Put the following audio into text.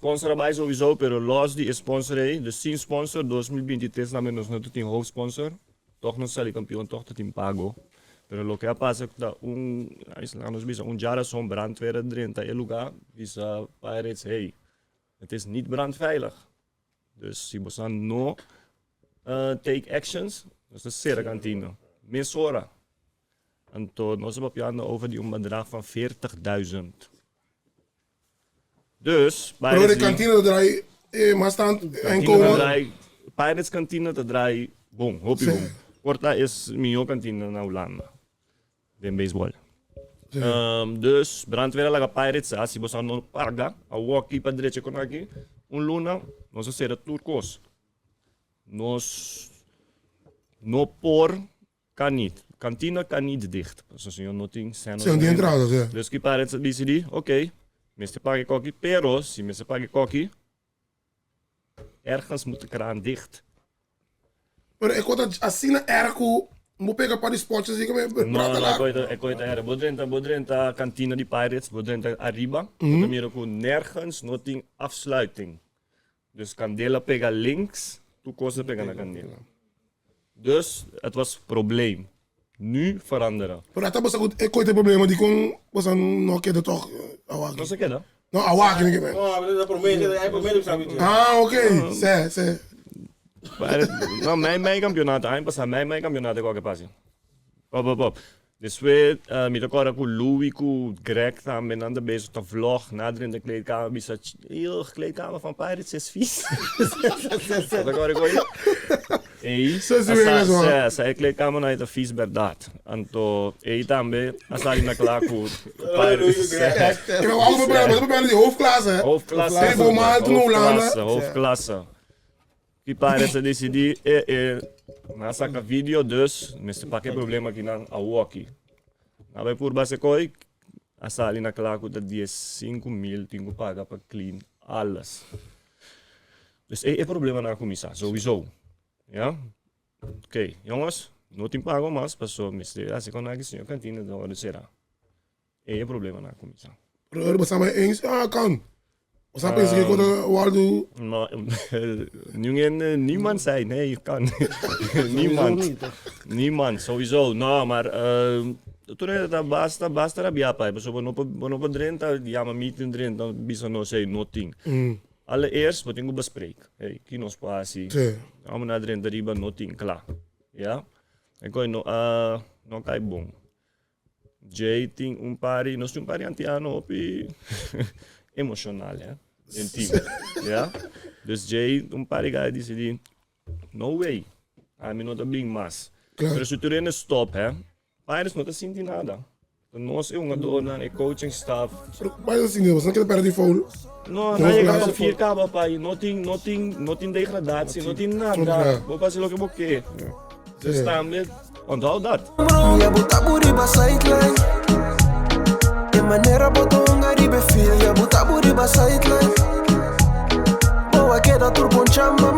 sponsor bij sowieso, pero los die sponsorei, dus sin sponsor 2023 na menos no team hoofdsponsor, toch no sali campeão, toch team pago. Pero lo que pasa es que Islanders bisa jara zo'n brandweer erin, dat je lugar, bisa Pirates, hey, het is niet brandveilig. Dus si bosan no take actions, dat is een kantine. Meer horen. En toen was het over die bedrag van 40.000. Dus, Bro, de kantine draai maar staan en komen. Pirates kantine te draaien, boom, hoppie boom. Porta is mijn kantine na Holanda. Den baseball. Dus, brandweer laga Pirates, als je bosan no parga, a walkie pa direito con aqui, luna, nós será turcos. Nós no por canit. Cantina kan niet dicht. Dus je noting zijn Zijn die entradas, ja. Dus que parece decidi, oké, mensen pakken kokkie, pero si mensen pakken kokkie, ergens moet de kraan dicht. Maar ik hoor dat als je erg hoe moet pegar para die spotjes ik me No, ik hoor het er. Bodrenta cantina die Pirates, bodrenta arriba. Dan ook nergens noting afsluiting. Dus Candela pega links, toekosten pega naar Candela. Dus het was probleem. Nu veranderen. Maar dat was goed. Ik had het probleem, die kon was een nog keer toch. Wat zeg je dan? Nou, awaken ik ben. Dat probeer Ah, oké. Zeg. Nou, mijn kampionaten, hij pas aan mijn kampionaten ook passen. Pop. Dus we met elkaar met Louis, met Greg, dan ben aan bezig te vlog, nader in de kleedkamer, bisa heel kleedkamer van Pirates is vies. Dat kan ik hoor. Hey, sa kleedkamer na ito vies berdat. Anto, tambe, asali na klaku. Pirates. Ik heb allemaal proberen die hoofdklasse. Hoofdklasse. Die Pirates decidi, nasa ka video dus, mas pakai problema aqui na Awaki. Na vai por base koi, asali na klaku dat 5.000 tingo paga para clean alles. Dus problema na comissa, sowieso. Ja? Oké, jongens, no tem pago mas, passou, mister, assim quando aqui senhor cantina da hora será. Problema na comissa. Bro, we zijn eens, kan. We zijn bezig, ik wil Waldo. Niemand zei, nee, je kan. Niemand, sowieso. No, maar toen het basta rabiapa. Dus op drenta, ja, maar niet in drenta, dan bisa no say nothing. Allereerst wat ik bespreek. Hey, kino spasi. Amo na drenta riba nothing, klaar. Ja? En kon no kai bom. Jay ting pari, nós pari antiano opi emocional, hè? In team. Ja? Dus Jay, pari guy decidi, no way. I'm not a big mas. Pero se tu rende stop, hè? Pirates não tá sentindo nada. Nós é doona e coaching staff. Mas assim, você não quer perder foul. No, na je kan 4K pai, nothing degradatie, nothing nada. Vou fazer o que eu quero. Dus staan met, onthoud dat.